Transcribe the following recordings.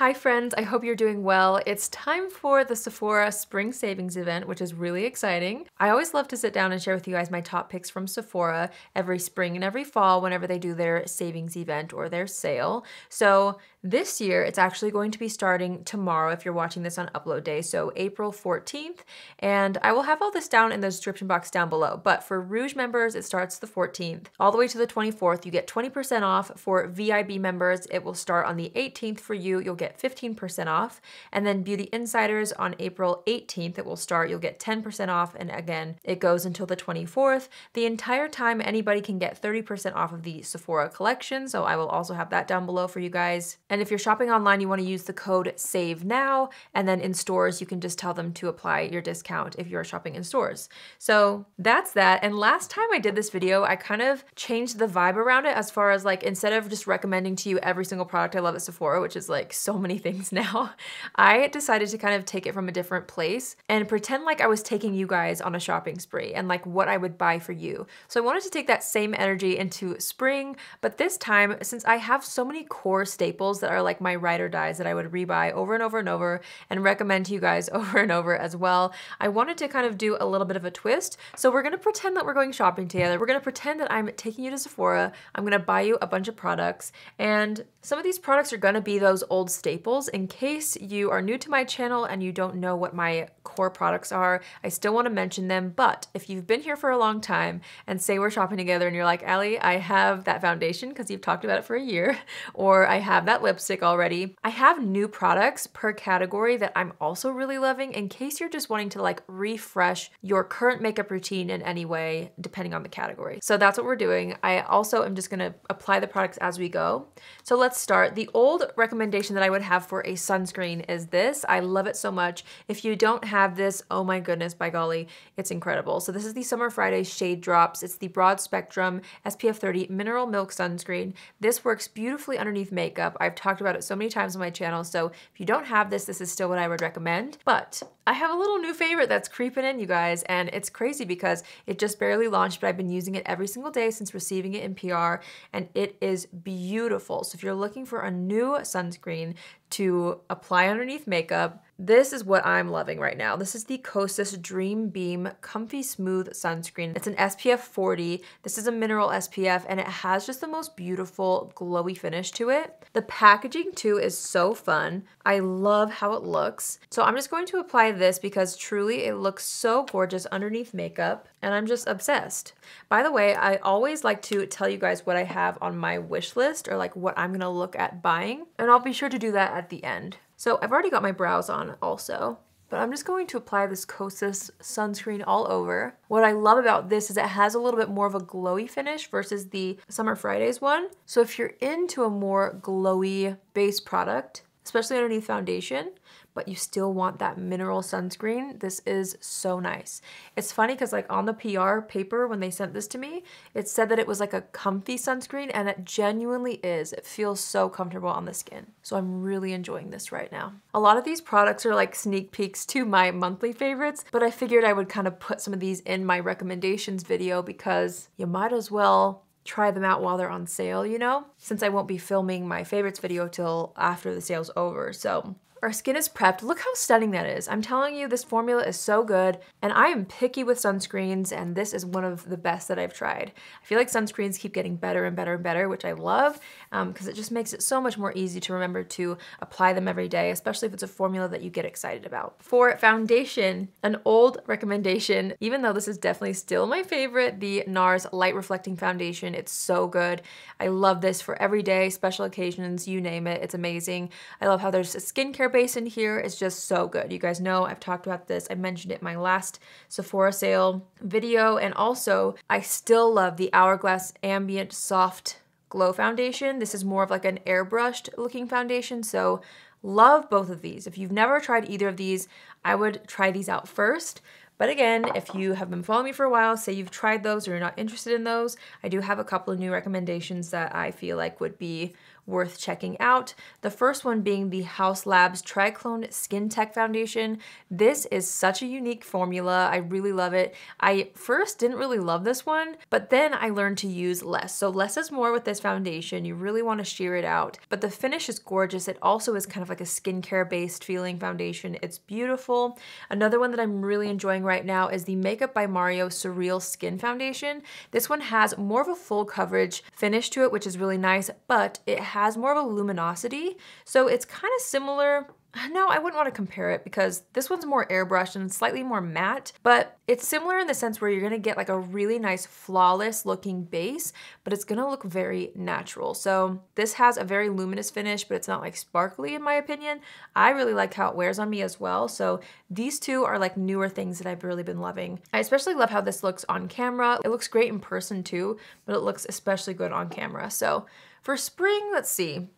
Hi friends, I hope you're doing well. It's time for the Sephora Spring Savings event, which is really exciting. I always love to sit down and share with you guys my top picks from Sephora every spring and every fall whenever they do their savings event or their sale. So this year, it's actually going to be starting tomorrow if you're watching this on upload day, so April 14th. And I will have all this down in the description box down below. But for Rouge members, it starts the 14th. All the way to the 24th, you get 20% off. For VIB members, it will start on the 18th for you. You'll get 15% off. And then Beauty Insiders on April 18th, it will start. You'll get 10% off. And again, it goes until the 24th. The entire time, anybody can get 30% off of the Sephora collection. So I will also have that down below for you guys. And if you're shopping online, you want to use the code SAVENOW, and then in stores, you can just tell them to apply your discount if you're shopping in stores. So that's that. And last time I did this video, I kind of changed the vibe around it as far as like, instead of just recommending to you every single product I love at Sephora, which is like so many things now, I decided to kind of take it from a different place and pretend like I was taking you guys on a shopping spree and like what I would buy for you. So I wanted to take that same energy into spring, but this time, since I have so many core staples that are like my ride or dies that I would rebuy over and over and over and recommend to you guys over and over as well, I wanted to kind of do a little bit of a twist. So we're gonna pretend that we're going shopping together. We're gonna pretend that I'm taking you to Sephora. I'm gonna buy you a bunch of products, and some of these products are gonna be those old staples. In case you are new to my channel and you don't know what my core products are, I still wanna mention them, but if you've been here for a long time and say we're shopping together and you're like, Allie, I have that foundation because you've talked about it for a year, or I have that lipstick already. I have new products per category that I'm also really loving in case you're just wanting to like refresh your current makeup routine in any way, depending on the category. So that's what we're doing. I also am just gonna apply the products as we go. So let's start. The old recommendation that I would have for a sunscreen is this. I love it so much. If you don't have this, oh my goodness, by golly, it's incredible. So this is the Summer Friday Shadedrops. It's the broad spectrum SPF 30 mineral milk sunscreen. This works beautifully underneath makeup. I've talked about it so many times on my channel, so if you don't have this, this is still what I would recommend. But I have a little new favorite that's creeping in, you guys, and it's crazy because it just barely launched, but I've been using it every single day since receiving it in PR, and it is beautiful. So if you're looking for a new sunscreen to apply underneath makeup, this is what I'm loving right now. This is the Kosas Dreambeam Comfy Smooth Sunscreen. It's an SPF 40. This is a mineral SPF, and it has just the most beautiful glowy finish to it. The packaging too is so fun. I love how it looks. So I'm just going to apply this because truly it looks so gorgeous underneath makeup, and I'm just obsessed. By the way, I always like to tell you guys what I have on my wish list, or like what I'm gonna look at buying, and I'll be sure to do that at the end. So I've already got my brows on also, but I'm just going to apply this Kosas sunscreen all over. What I love about this is it has a little bit more of a glowy finish versus the Summer Fridays one. So if you're into a more glowy base product, especially underneath foundation, but you still want that mineral sunscreen, this is so nice. It's funny because like on the PR paper when they sent this to me, it said that it was like a comfy sunscreen, and it genuinely is. It feels so comfortable on the skin. So I'm really enjoying this right now. A lot of these products are like sneak peeks to my monthly favorites, but I figured I would kind of put some of these in my recommendations video because you might as well try them out while they're on sale, you know? Since I won't be filming my favorites video till after the sale's over, so. Our skin is prepped. Look how stunning that is. I'm telling you, this formula is so good, and I am picky with sunscreens, and this is one of the best that I've tried. I feel like sunscreens keep getting better and better and better, which I love, because it just makes it so much more easy to remember to apply them every day, especially if it's a formula that you get excited about. For foundation, an old recommendation, even though this is definitely still my favorite, the Nars Light Reflecting Foundation. It's so good. I love this for every day, special occasions, you name it. It's amazing. I love how there's a skincare base in here. It's just so good. You guys know I've talked about this. I mentioned it in my last Sephora sale video, and also I still love the Hourglass Ambient Soft Glow Foundation. This is more of like an airbrushed looking foundation, so love both of these. If you've never tried either of these, I would try these out first. But again, if you have been following me for a while, say you've tried those or you're not interested in those, I do have a couple of new recommendations that I feel like would be worth checking out. The first one being the Haus Labs Triclone Skin Tech Foundation. This is such a unique formula. I really love it. I first didn't really love this one, but then I learned to use less. So less is more with this foundation. You really want to sheer it out, but the finish is gorgeous. It also is kind of like a skincare based feeling foundation. It's beautiful. Another one that I'm really enjoying right now is the Makeup by Mario Surrealskin Foundation. This one has more of a full coverage finish to it, which is really nice, but it has more of a luminosity. So it's kind of similar. No, I wouldn't want to compare it because this one's more airbrushed and slightly more matte, but it's similar in the sense where you're going to get like a really nice flawless looking base, but it's going to look very natural. So this has a very luminous finish, but it's not like sparkly in my opinion. I really like how it wears on me as well. So these two are like newer things that I've really been loving. I especially love how this looks on camera. It looks great in person too, but it looks especially good on camera. So for spring, let's see,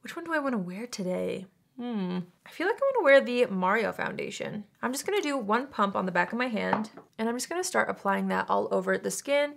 which one do I want to wear today? I feel like I want to wear the Mario foundation. I'm just going to do one pump on the back of my hand, and I'm just going to start applying that all over the skin.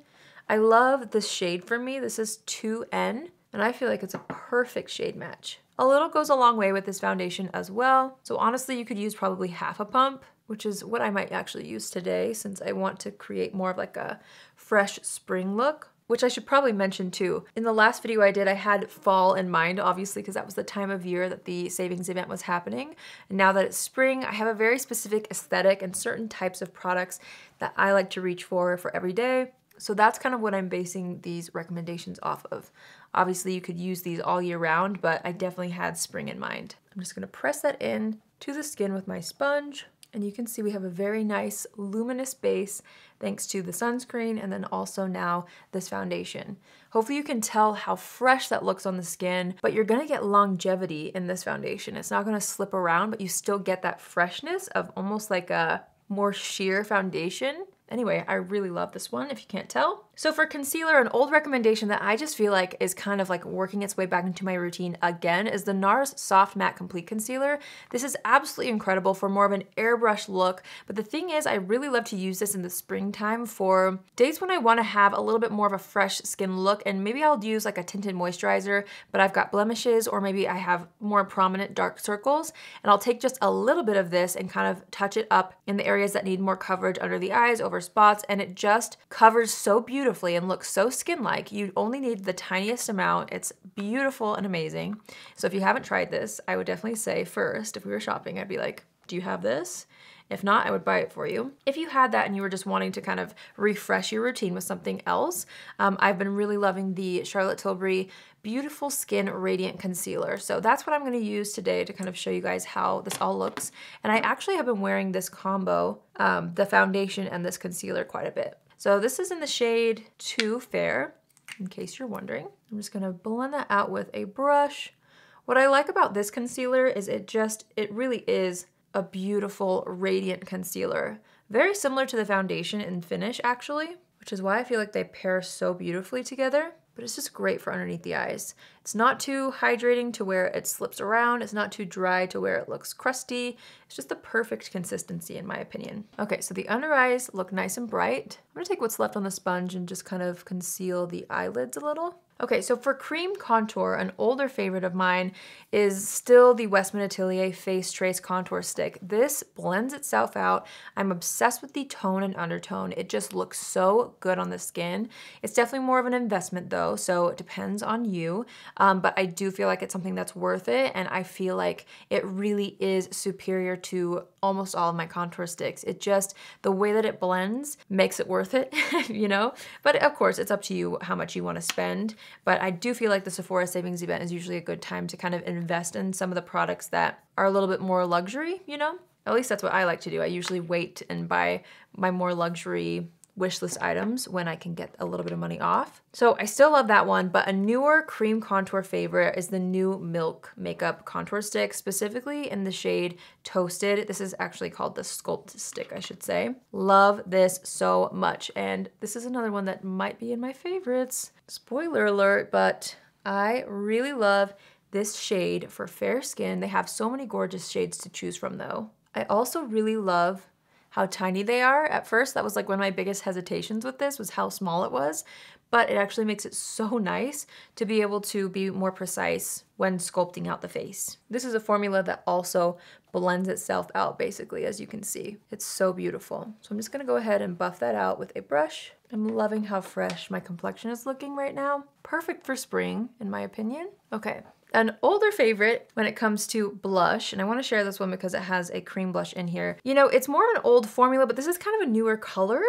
I love this shade for me. This is 2N, and I feel like it's a perfect shade match. A little goes a long way with this foundation as well. So honestly, you could use probably half a pump, which is what I might actually use today since I want to create more of like a fresh spring look. Which I should probably mention too. In the last video I did, I had fall in mind, obviously, because that was the time of year that the savings event was happening. And now that it's spring, I have a very specific aesthetic and certain types of products that I like to reach for every day. So that's kind of what I'm basing these recommendations off of. Obviously, you could use these all year round, but I definitely had spring in mind. I'm just gonna press that in to the skin with my sponge. And you can see we have a very nice luminous base thanks to the sunscreen and then also now this foundation. Hopefully you can tell how fresh that looks on the skin, but you're gonna get longevity in this foundation. It's not gonna slip around, but you still get that freshness of almost like a more sheer foundation. Anyway, I really love this one, if you can't tell. So for concealer, an old recommendation that I just feel like is kind of like working its way back into my routine again is the Nars Soft Matte Complete Concealer. This is absolutely incredible for more of an airbrush look, but the thing is I really love to use this in the springtime for days when I want to have a little bit more of a fresh skin look, and maybe I'll use like a tinted moisturizer, but I've got blemishes or maybe I have more prominent dark circles, and I'll take just a little bit of this and kind of touch it up in the areas that need more coverage under the eyes, over spots, and it just covers so beautifully and looks so skin-like. You only need the tiniest amount. It's beautiful and amazing. So if you haven't tried this, I would definitely say first, if we were shopping, I'd be like, do you have this? If not, I would buy it for you. If you had that and you were just wanting to kind of refresh your routine with something else, I've been really loving the Charlotte Tilbury Beautiful Skin Radiant Concealer. So that's what I'm gonna use today to kind of show you guys how this all looks. And I actually have been wearing this combo, the foundation and this concealer, quite a bit. So this is in the shade Too Fair, in case you're wondering. I'm just gonna blend that out with a brush. What I like about this concealer is it really is a beautiful radiant concealer. Very similar to the foundation in finish actually, which is why I feel like they pair so beautifully together. But it's just great for underneath the eyes. It's not too hydrating to where it slips around. It's not too dry to where it looks crusty. It's just the perfect consistency in my opinion. Okay, so the under eyes look nice and bright. I'm gonna take what's left on the sponge and just kind of conceal the eyelids a little. Okay, so for cream contour, an older favorite of mine is still the Westman Atelier Face Trace Contour Stick. This blends itself out. I'm obsessed with the tone and undertone. It just looks so good on the skin. It's definitely more of an investment though, so it depends on you. But I do feel like it's something that's worth it, and I feel like it really is superior to almost all of my contour sticks. It just, the way that it blends makes it worth it, you know? But of course, it's up to you how much you want to spend. But I do feel like the Sephora savings event is usually a good time to kind of invest in some of the products that are a little bit more luxury, you know? At least that's what I like to do. I usually wait and buy my more luxury wish list items when I can get a little bit of money off. So I still love that one, but a newer cream contour favorite is the new Milk Makeup Contour Stick, specifically in the shade Toasted. This is actually called the Sculpt Stick, I should say. Love this so much, and this is another one that might be in my favorites. Spoiler alert, but I really love this shade for fair skin. They have so many gorgeous shades to choose from though. I also really love how tiny they are. At first, that was like one of my biggest hesitations with this, was how small it was. but it actually makes it so nice to be able to be more precise when sculpting out the face. This is a formula that also blends itself out basically, as you can see. It's so beautiful. So I'm just gonna go ahead and buff that out with a brush. I'm loving how fresh my complexion is looking right now. Perfect for spring, in my opinion. Okay. An older favorite when it comes to blush, and I want to share this one because it has a cream blush in here. You know, it's more of an old formula, but this is kind of a newer color.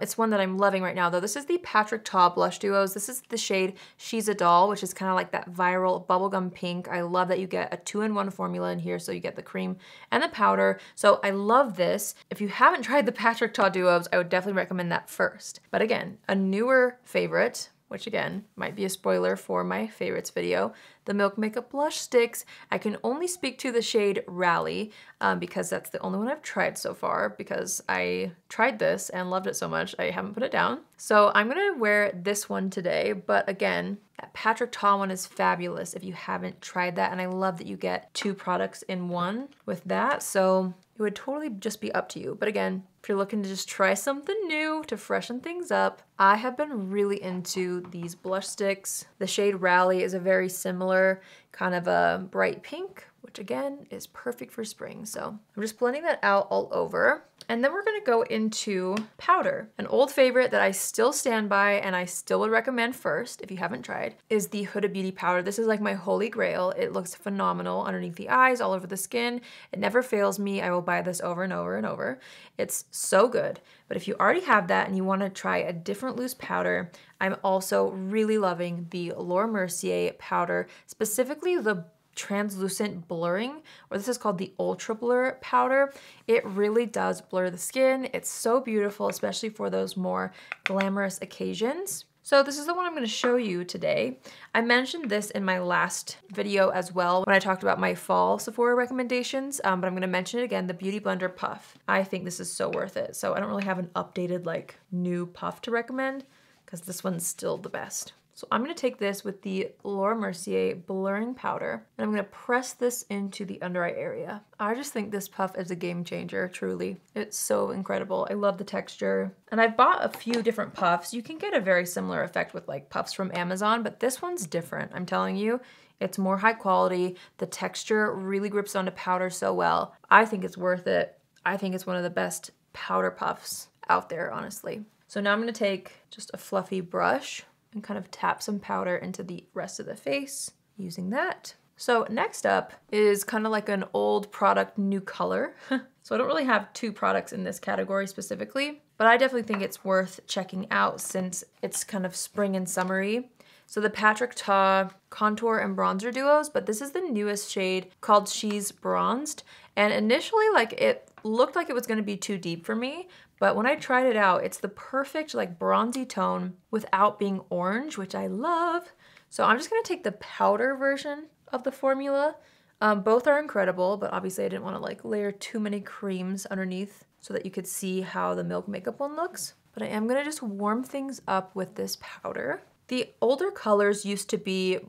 It's one that I'm loving right now though. This is the Patrick Ta Blush Duos. This is the shade She's a Doll, which is kind of like that viral bubblegum pink. I love that you get a 2-in-1 formula in here, so you get the cream and the powder. So I love this. If you haven't tried the Patrick Ta Duos, I would definitely recommend that first. But again, a newer favorite, which again, might be a spoiler for my favorites video, the Milk Makeup Blush Sticks. I can only speak to the shade Rally because that's the only one I've tried so far, because I tried this and loved it so much, I haven't put it down. So I'm gonna wear this one today, but again, that Patrick Ta one is fabulous if you haven't tried that, and I love that you get 2 products in one with that, so it would totally just be up to you. But again, if you're looking to just try something new to freshen things up, I have been really into these blush sticks. The shade Rally is a very similar kind of a bright pink, which again is perfect for spring. So I'm just blending that out all over. And then we're gonna go into powder. An old favorite that I still stand by and I still would recommend first, if you haven't tried, is the Huda Beauty powder. This is like my holy grail. It looks phenomenal underneath the eyes, all over the skin. It never fails me. I will buy this over and over and over. It's so good. But if you already have that and you wanna try a different loose powder, I'm also really loving the Laura Mercier powder, specifically the translucent blurring, or this is called the Ultra Blur powder. It really does blur the skin. It's so beautiful, especially for those more glamorous occasions. So this is the one I'm going to show you today. I mentioned this in my last video as well when I talked about my fall Sephora recommendations, but I'm going to mention it again, the Beauty Blender Puff. I think this is so worth it. So I don't really have an updated like new puff to recommend because this one's still the best. So I'm gonna take this with the Laura Mercier blurring powder, and I'm gonna press this into the under eye area. I just think this puff is a game changer, truly. It's so incredible. I love the texture. And I've bought a few different puffs. You can get a very similar effect with like puffs from Amazon, but this one's different, I'm telling you. It's more high quality. The texture really grips onto powder so well. I think it's worth it. I think it's one of the best powder puffs out there, honestly. So now I'm gonna take just a fluffy brush and kind of tap some powder into the rest of the face using that. So next up is kind of like an old product, new color. So I don't really have 2 products in this category specifically, but I definitely think it's worth checking out since it's kind of spring and summery. So the Patrick Ta contour and bronzer duos, but this is the newest shade called She's Bronzed. And initially, like, it looked like it was gonna be too deep for me, but when I tried it out, it's the perfect like bronzy tone without being orange, which I love. So I'm just gonna take the powder version of the formula. Both are incredible, but obviously I didn't wanna like layer too many creams underneath so that you could see how the Milk Makeup one looks. But I am gonna just warm things up with this powder. The older colors used to be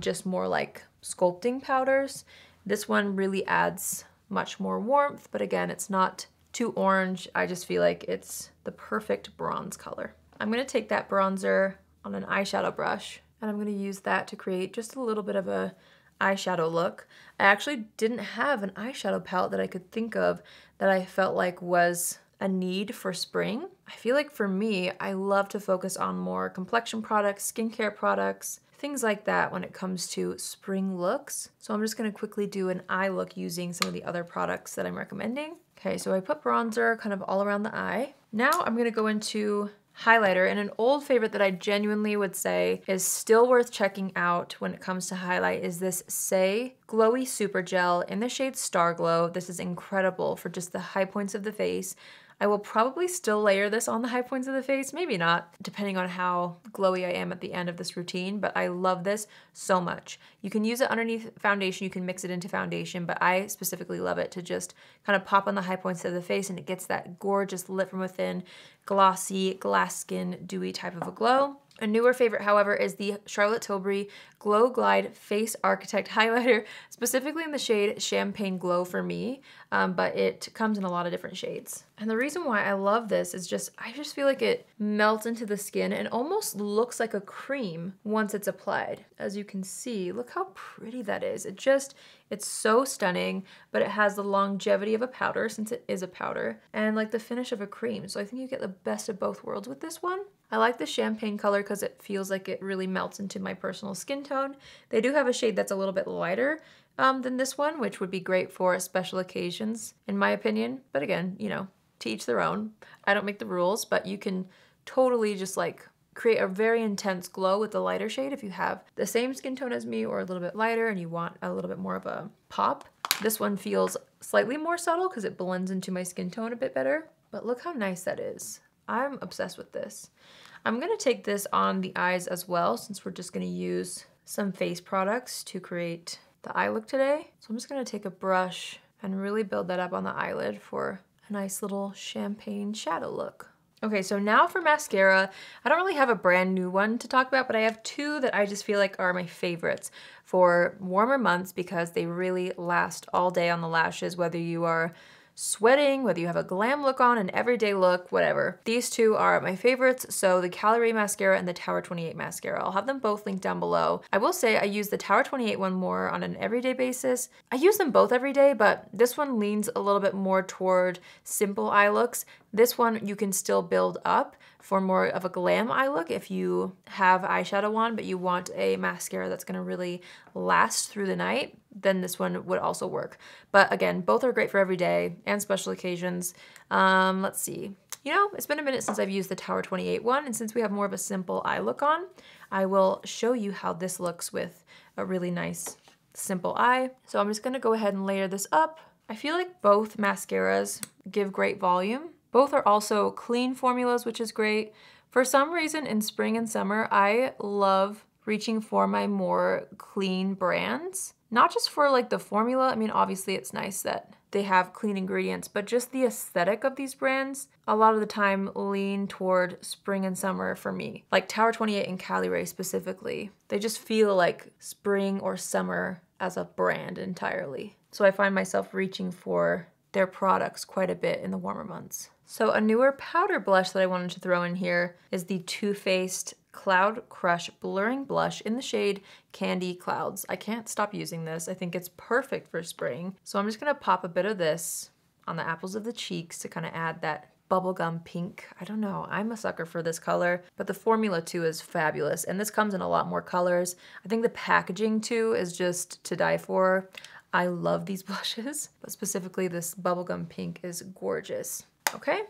just more like sculpting powders. This one really adds much more warmth, but again, it's not too orange. I just feel like it's the perfect bronze color. I'm gonna take that bronzer on an eyeshadow brush and I'm gonna use that to create just a little bit of a eyeshadow look. I actually didn't have an eyeshadow palette that I could think of that I felt like was a need for spring. I feel like for me, I love to focus on more complexion products, skincare products, things like that when it comes to spring looks. So I'm just gonna quickly do an eye look using some of the other products that I'm recommending. Okay, so I put bronzer kind of all around the eye. Now I'm gonna go into highlighter, and an old favorite that I genuinely would say is still worth checking out when it comes to highlight is this Say Glowy Super Gel in the shade Star Glow. This is incredible for just the high points of the face. I will probably still layer this on the high points of the face, maybe not, depending on how glowy I am at the end of this routine, but I love this so much. You can use it underneath foundation, you can mix it into foundation, but I specifically love it to just kind of pop on the high points of the face and it gets that gorgeous lit from within, glossy, glass skin, dewy type of a glow. A newer favorite, however, is the Charlotte Tilbury Glow Glide Face Architect Highlighter, specifically in the shade Champagne Glow for me, but it comes in a lot of different shades. And the reason why I love this is I just feel like it melts into the skin and almost looks like a cream once it's applied. As you can see, look how pretty that is. It's so stunning, but it has the longevity of a powder since it is a powder, and like the finish of a cream. So I think you get the best of both worlds with this one. I like the champagne color because it feels like it really melts into my personal skin tone. They do have a shade that's a little bit lighter than this one, which would be great for special occasions, in my opinion. But again, you know, to each their own. I don't make the rules, but you can totally just like create a very intense glow with the lighter shade if you have the same skin tone as me or a little bit lighter and you want a little bit more of a pop. This one feels slightly more subtle because it blends into my skin tone a bit better, but look how nice that is. I'm obsessed with this. I'm gonna take this on the eyes as well, since we're just gonna use some face products to create the eye look today. So I'm just gonna take a brush and really build that up on the eyelid for a nice little champagne shadow look. Okay, so now for mascara. I don't really have a brand new one to talk about, but I have two that I just feel like are my favorites for warmer months because they really last all day on the lashes, whether you are sweating, whether you have a glam look on, an everyday look, whatever. These two are my favorites, so the Calorie Mascara and the Tower 28 Mascara. I'll have them both linked down below. I will say I use the Tower 28 one more on an everyday basis. I use them both every day, but this one leans a little bit more toward simple eye looks. This one you can still build up for more of a glam eye look if you have eyeshadow on, but you want a mascara that's gonna really last through the night, then this one would also work. But again, both are great for every day and special occasions. Let's see. You know, it's been a minute since I've used the Tower 28 one, and since we have more of a simple eye look on, I will show you how this looks with a really nice simple eye. So I'm just gonna go ahead and layer this up. I feel like both mascaras give great volume. Both are also clean formulas, which is great. For some reason in spring and summer, I love reaching for my more clean brands. Not just for like the formula, I mean, obviously it's nice that they have clean ingredients, but just the aesthetic of these brands, a lot of the time lean toward spring and summer for me. Like Tower 28 and Calorie specifically. They just feel like spring or summer as a brand entirely. So I find myself reaching for their products quite a bit in the warmer months. So a newer powder blush that I wanted to throw in here is the Too Faced Cloud Crush Blurring Blush in the shade Candy Clouds. I can't stop using this. I think it's perfect for spring. So I'm just gonna pop a bit of this on the apples of the cheeks to kind of add that bubblegum pink. I don't know, I'm a sucker for this color, but the formula too is fabulous. And this comes in a lot more colors. I think the packaging too is just to die for. I love these blushes, but specifically this bubblegum pink is gorgeous. Okay,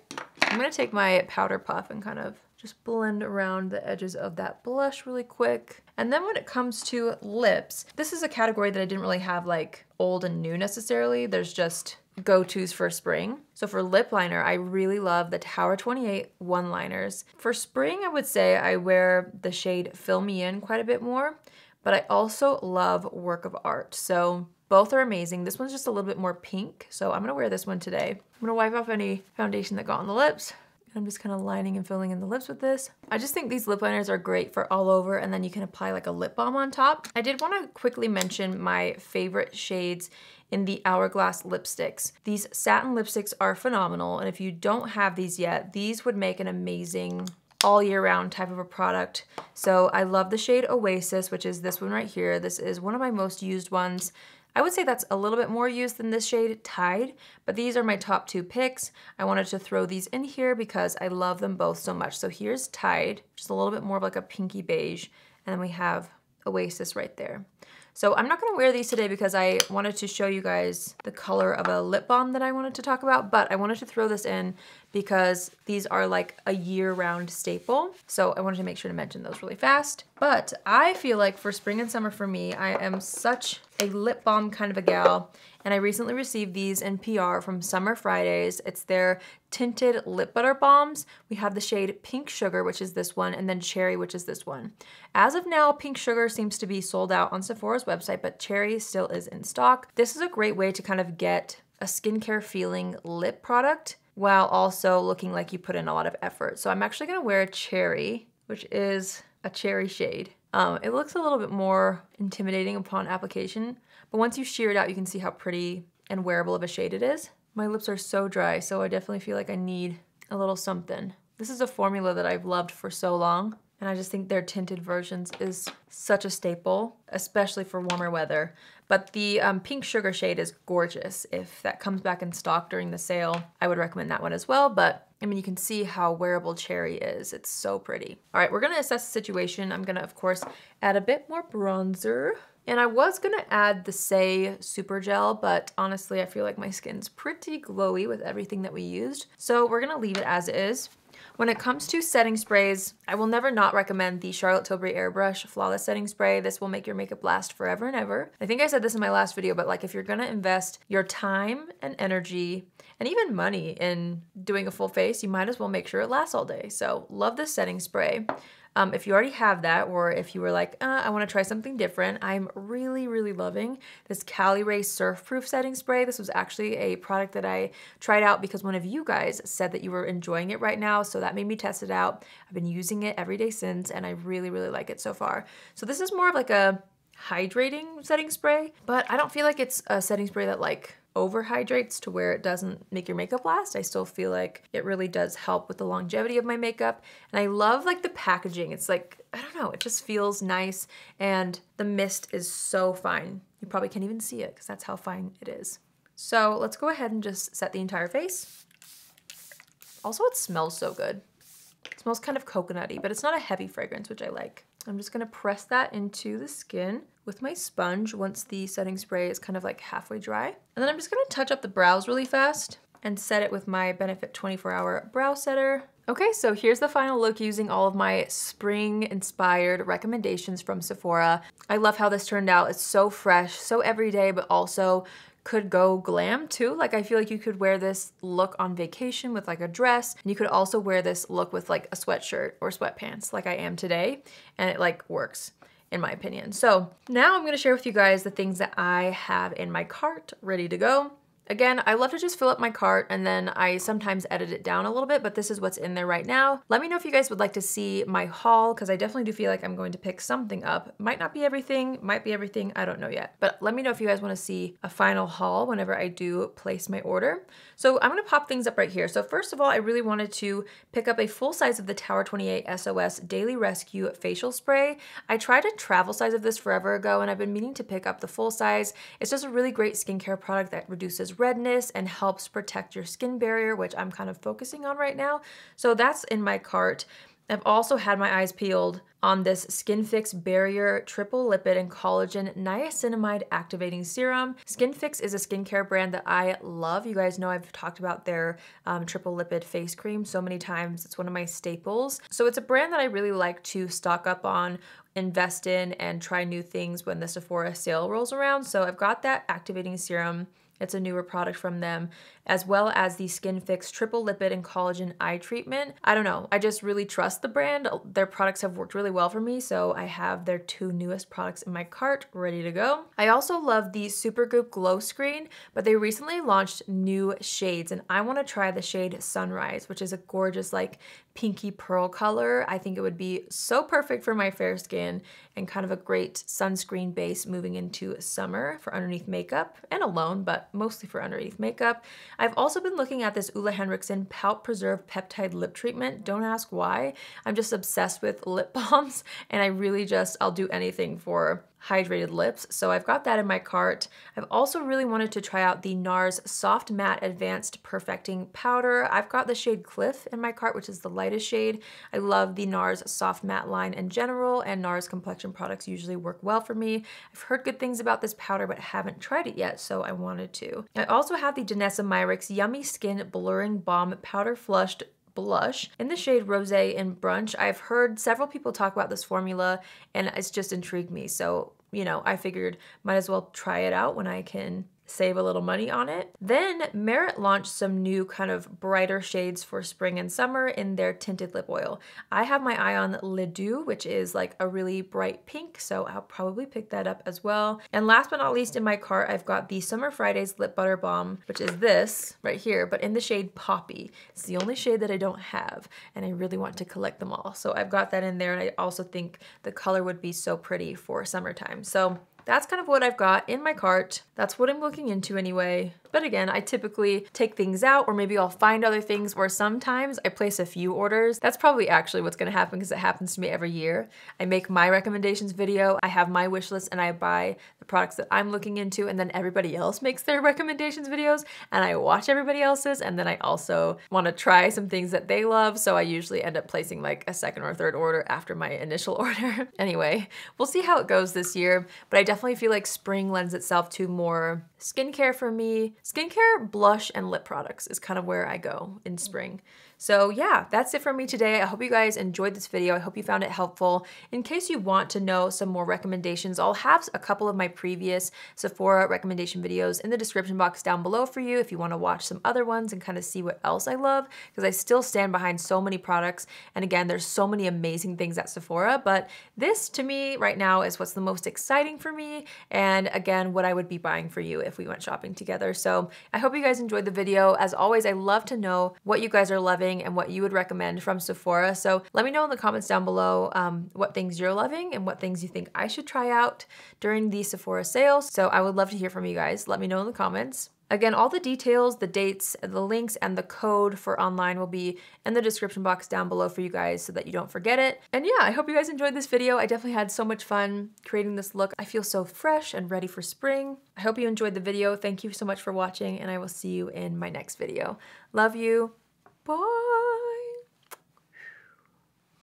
I'm gonna take my powder puff and kind of just blend around the edges of that blush really quick. And then when it comes to lips, this is a category that I didn't really have like old and new necessarily. There's just go-tos for spring. So for lip liner, I really love the Tower 28 one-liners. For spring, I would say I wear the shade Fill Me In quite a bit more, but I also love Work of Art. So both are amazing. This one's just a little bit more pink, so I'm gonna wear this one today. I'm gonna wipe off any foundation that got on the lips. I'm just kind of lining and filling in the lips with this. I just think these lip liners are great for all over, and then you can apply like a lip balm on top. I did want to quickly mention my favorite shades in the Hourglass lipsticks. These satin lipsticks are phenomenal, and if you don't have these yet, these would make an amazing all year round type of a product. So I love the shade Oasis, which is this one right here. This is one of my most used ones. I would say that's a little bit more used than this shade, Tide, but these are my top two picks. I wanted to throw these in here because I love them both so much. So here's Tide, just a little bit more of like a pinky beige, and then we have Oasis right there. So I'm not gonna wear these today because I wanted to show you guys the color of a lip balm that I wanted to talk about, but I wanted to throw this in because these are like a year-round staple. So I wanted to make sure to mention those really fast. But I feel like for spring and summer for me, I am such a lip balm kind of a gal. And I recently received these in PR from Summer Fridays. It's their tinted lip butter balms. We have the shade Pink Sugar, which is this one, and then Cherry, which is this one. As of now, Pink Sugar seems to be sold out on Sephora's website, but Cherry still is in stock. This is a great way to kind of get a skincare feeling lip product while also looking like you put in a lot of effort. So I'm actually gonna wear Cherry, which is a cherry shade. It looks a little bit more intimidating upon application, but once you shear it out, you can see how pretty and wearable of a shade it is. My lips are so dry, so I definitely feel like I need a little something. This is a formula that I've loved for so long, and I just think their tinted versions is such a staple, especially for warmer weather. But the pink sugar shade is gorgeous. If that comes back in stock during the sale, I would recommend that one as well. But I mean, you can see how wearable cherry is. It's so pretty. All right, we're gonna assess the situation. I'm gonna, of course, add a bit more bronzer. And I was gonna add the Say Super Gel, but honestly, I feel like my skin's pretty glowy with everything that we used. So we're gonna leave it as it is. When it comes to setting sprays, I will never not recommend the Charlotte Tilbury Airbrush Flawless Setting Spray. This will make your makeup last forever and ever. I think I said this in my last video, but like if you're gonna invest your time and energy and even money in doing a full face, you might as well make sure it lasts all day. So love this setting spray. If you already have that, or if you were like, I want to try something different, I'm really, really loving this Cali Ray Surf Proof Setting Spray. This was actually a product that I tried out because one of you guys said that you were enjoying it right now, so that made me test it out. I've been using it every day since, and I really, really like it so far. So this is more of like a hydrating setting spray, but I don't feel like it's a setting spray that like overhydrates to where it doesn't make your makeup last. I still feel like it really does help with the longevity of my makeup. And I love like the packaging. It's like, I don't know, it just feels nice. And the mist is so fine. You probably can't even see it because that's how fine it is. So let's go ahead and just set the entire face. Also, it smells so good. It smells kind of coconutty, but it's not a heavy fragrance, which I like. I'm just gonna press that into the skin with my sponge once the setting spray is kind of like halfway dry. And then I'm just gonna touch up the brows really fast and set it with my Benefit 24-Hour Brow Setter. Okay, so here's the final look using all of my spring-inspired recommendations from Sephora. I love how this turned out. It's so fresh, so everyday, but also could go glam too. Like I feel like you could wear this look on vacation with like a dress, and you could also wear this look with like a sweatshirt or sweatpants like I am today, and it like works in my opinion. So now I'm gonna share with you guys the things that I have in my cart ready to go. Again, I love to just fill up my cart and then I sometimes edit it down a little bit, but this is what's in there right now. Let me know if you guys would like to see my haul, because I definitely do feel like I'm going to pick something up. Might not be everything, might be everything, I don't know yet. But let me know if you guys want to see a final haul whenever I do place my order. So I'm gonna pop things up right here. So first of all, I really wanted to pick up a full size of the Tower 28 SOS Daily Rescue Facial Spray. I tried a travel size of this forever ago and I've been meaning to pick up the full size. It's just a really great skincare product that reduces redness and helps protect your skin barrier, which I'm kind of focusing on right now. So that's in my cart. I've also had my eyes peeled on this Skin Fix Barrier Triple Lipid and Collagen Niacinamide Activating Serum. Skin Fix is a skincare brand that I love. You guys know I've talked about their Triple Lipid face cream so many times. It's one of my staples. So it's a brand that I really like to stock up on, invest in, and try new things when the Sephora sale rolls around. So I've got that activating serum. It's a newer product from them, as well as the Skin Fix Triple Lipid and Collagen Eye Treatment. I don't know, I just really trust the brand. Their products have worked really well for me, so I have their two newest products in my cart ready to go. I also love the Supergoop Glow Screen, but they recently launched new shades, and I want to try the shade Sunrise, which is a gorgeous like pinky pearl color. I think it would be so perfect for my fair skin and kind of a great sunscreen base moving into summer for underneath makeup and alone, but mostly for underneath makeup. I've also been looking at this Ole Henriksen Pout Preserve Peptide Lip Treatment. Don't ask why. I'm just obsessed with lip balms, and I really just, I'll do anything for hydrated lips. So I've got that in my cart. I've also really wanted to try out the Nars Soft Matte Advanced Perfecting Powder. I've got the shade Cliff in my cart, which is the lightest shade. I love the Nars Soft Matte line in general, and Nars complexion products usually work well for me. I've heard good things about this powder, but haven't tried it yet, so I wanted to. I also have the Danessa Myricks Yummy Skin Blurring Balm Powder Flushed Blush in the shade Rosé in Brunch. I've heard several people talk about this formula and it's just intrigued me. So, you know, I figured might as well try it out when I can save a little money on it. Then Merit launched some new kind of brighter shades for spring and summer in their tinted lip oil. I have my eye on Le Doux, which is like a really bright pink, so I'll probably pick that up as well. And last but not least in my cart, I've got the Summer Fridays Lip Butter Balm, which is this right here, but in the shade Poppy. It's the only shade that I don't have, and I really want to collect them all. So I've got that in there, and I also think the color would be so pretty for summertime. So that's kind of what I've got in my cart. That's what I'm looking into anyway. But again, I typically take things out, or maybe I'll find other things, or sometimes I place a few orders. That's probably actually what's gonna happen because it happens to me every year. I make my recommendations video, I have my wish list, and I buy the products that I'm looking into, and then everybody else makes their recommendations videos, and I watch everybody else's, and then I also wanna try some things that they love, so I usually end up placing like a second or third order after my initial order. Anyway, we'll see how it goes this year, but I definitely feel like spring lends itself to more skincare for me. Skincare, blush, and lip products is kind of where I go in spring. So yeah, that's it for me today. I hope you guys enjoyed this video. I hope you found it helpful. In case you want to know some more recommendations, I'll have a couple of my previous Sephora recommendation videos in the description box down below for you if you want to watch some other ones and kind of see what else I love, because I still stand behind so many products. And again, there's so many amazing things at Sephora, but this to me right now is what's the most exciting for me. And again, what I would be buying for you if we went shopping together. So I hope you guys enjoyed the video. As always, I love to know what you guys are loving and what you would recommend from Sephora. So let me know in the comments down below what things you're loving and what things you think I should try out during the Sephora sale. So I would love to hear from you guys. Let me know in the comments. Again, all the details, the dates, the links, and the code for online will be in the description box down below for you guys so that you don't forget it. And yeah, I hope you guys enjoyed this video. I definitely had so much fun creating this look. I feel so fresh and ready for spring. I hope you enjoyed the video. Thank you so much for watching, and I will see you in my next video. Love you. Bye.